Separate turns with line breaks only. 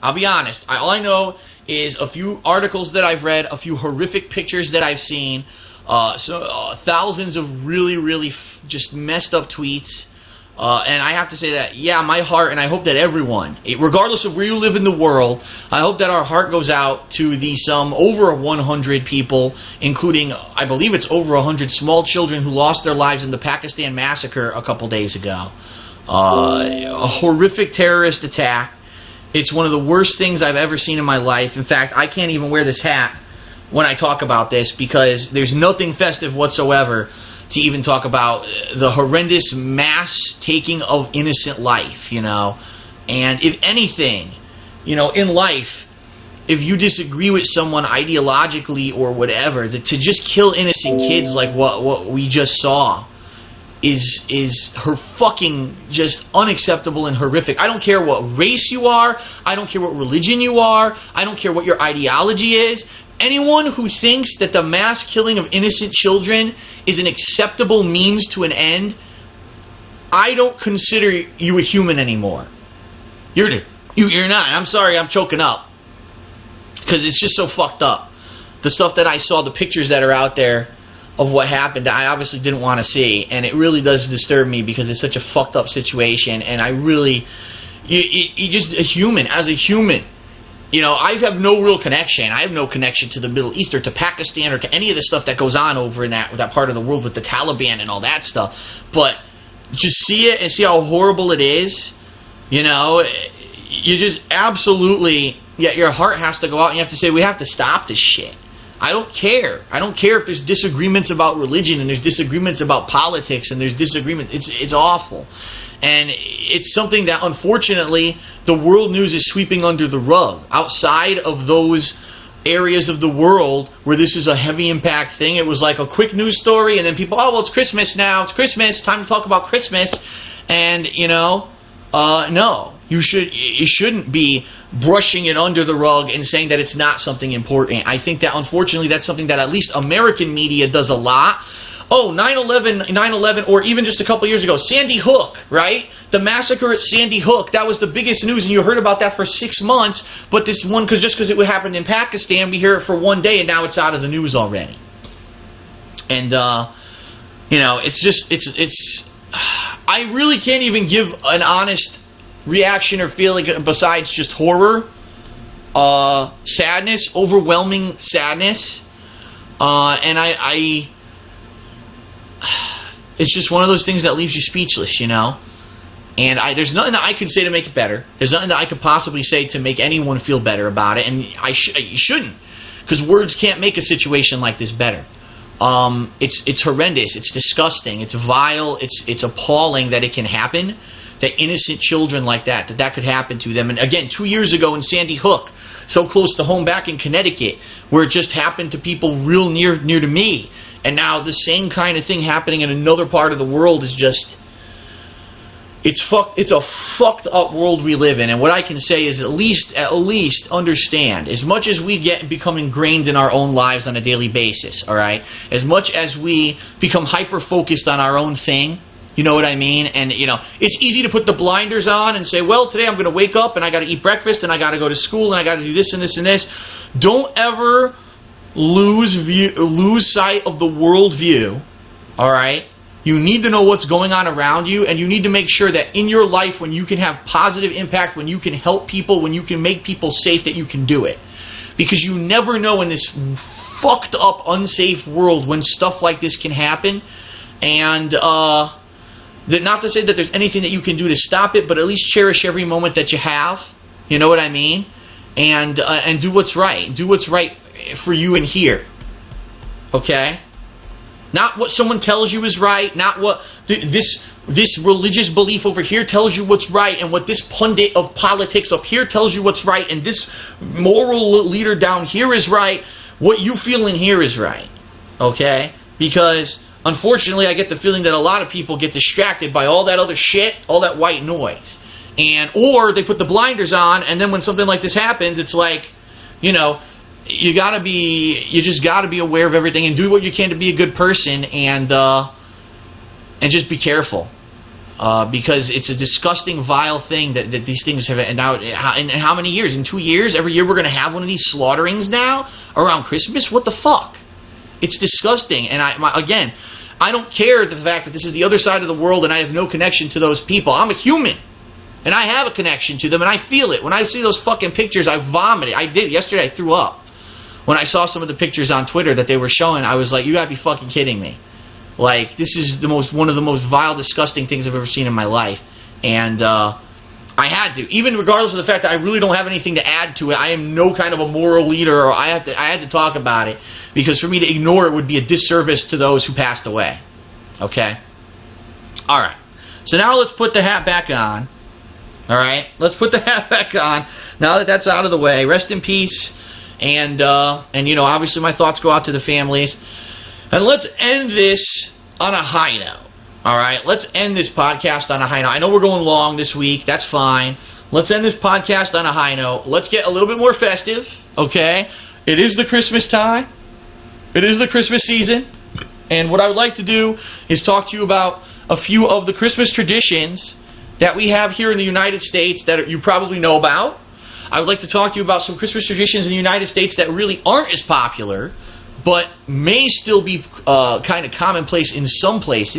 I'll be honest. All I know is a few articles that I've read, a few horrific pictures that I've seen, thousands of really, really just messed up tweets. And I have to say that, yeah, my heart, and I hope that everyone, regardless of where you live in the world, I hope that our heart goes out to the over 100 people, including, I believe it's over 100 small children who lost their lives in the Pakistan massacre a couple days ago. A horrific terrorist attack. It's one of the worst things I've ever seen in my life. In fact, I can't even wear this hat when I talk about this because there's nothing festive whatsoever to even talk about the horrendous mass taking of innocent life, you know. And if anything, you know, in life, if you disagree with someone ideologically or whatever, to just kill innocent kids like what we just saw is her fucking just unacceptable and horrific. I don't care what race you are. I don't care what religion you are. I don't care what your ideology is. Anyone who thinks that the mass killing of innocent children is an acceptable means to an end, I don't consider you a human anymore. You're not. I'm sorry, I'm choking up. Because it's just so fucked up. The stuff that I saw, the pictures that are out there of what happened, I obviously didn't want to see. And it really does disturb me because it's such a fucked up situation. And I really, you just, as a human, you know, I have no real connection. I have no connection to the Middle East or to Pakistan or to any of the stuff that goes on over in that part of the world with the Taliban and all that stuff. But just see it and see how horrible it is. You know, you just absolutely, yeah, your heart has to go out and you have to say, we have to stop this shit. I don't care. I don't care if there's disagreements about religion and there's disagreements about politics and there's disagreement. It's awful. And it's something that, unfortunately, the world news is sweeping under the rug. Outside of those areas of the world where this is a heavy impact thing, it was like a quick news story, and then people, oh, well, it's Christmas now. It's Christmas. Time to talk about Christmas. And, you know, no. You shouldn't be brushing it under the rug and saying that it's not something important. I think that, unfortunately, that's something that at least American media does a lot. Oh, 9/11, or even just a couple years ago, Sandy Hook, right? The massacre at Sandy Hook, that was the biggest news, and you heard about that for 6 months, but this one, because it happened in Pakistan, we hear it for one day, and now it's out of the news already. And, you know, it's I really can't even give an honest reaction or feeling besides just horror, sadness, overwhelming sadness, and I it's just one of those things that leaves you speechless, you know. And there's nothing that I could say to make it better. There's nothing that I could possibly say to make anyone feel better about it, and you shouldn't, because words can't make a situation like this better. It's horrendous. It's disgusting. It's vile. It's appalling that it can happen. That innocent children like that could happen to them. And again, 2 years ago in Sandy Hook, so close to home back in Connecticut, where it just happened to people real near to me. And now the same kind of thing happening in another part of the world is just, it's a fucked up world we live in. And what I can say is at least understand, as much as we become ingrained in our own lives on a daily basis, all right? As much as we become hyper-focused on our own thing, you know what I mean? And, you know, it's easy to put the blinders on and say, well, today I'm going to wake up and I got to eat breakfast and I got to go to school and I got to do this and this and this. Don't ever lose sight of the world view, all right? You need to know what's going on around you, and you need to make sure that in your life, when you can have positive impact, when you can help people, when you can make people safe, that you can do it. Because you never know in this fucked up, unsafe world when stuff like this can happen. And, not to say that there's anything that you can do to stop it, but at least cherish every moment that you have. You know what I mean? And do what's right. Do what's right for you in here. Okay? Not what someone tells you is right. Not what this religious belief over here tells you what's right, and what this pundit of politics up here tells you what's right, and this moral leader down here is right. What you feel in here is right. Okay? Because unfortunately, I get the feeling that a lot of people get distracted by all that other shit, all that white noise. Or they put the blinders on, and then when something like this happens, it's like, you know, you just gotta be aware of everything and do what you can to be a good person, and just be careful. because it's a disgusting, vile thing that these things have. And now, in how many years? In 2 years, every year we're going to have one of these slaughterings now around Christmas. What the fuck? It's disgusting. And again, I don't care the fact that this is the other side of the world and I have no connection to those people. I'm a human. And I have a connection to them, and I feel it. When I see those fucking pictures, I vomit. I did. Yesterday, I threw up. When I saw some of the pictures on Twitter that they were showing, I was like, you gotta be fucking kidding me. Like, this is one of the most vile, disgusting things I've ever seen in my life. And I had to. Even regardless of the fact that I really don't have anything to add to it, I am no kind of a moral leader, or I had to talk about it. Because for me to ignore it would be a disservice to those who passed away. Okay? Alright. So now let's put the hat back on. All right, let's put the hat back on. Now that that's out of the way, rest in peace. And you know, obviously my thoughts go out to the families. And let's end this on a high note. All right, let's end this podcast on a high note. I know we're going long this week. That's fine. Let's end this podcast on a high note. Let's get a little bit more festive, okay? It is the Christmas time. It is the Christmas season. And what I would like to do is talk to you about a few of the Christmas traditions that we have here in the United States that you probably know about. I would like to talk to you about some Christmas traditions in the United States that really aren't as popular, but may still be kind of commonplace in some places.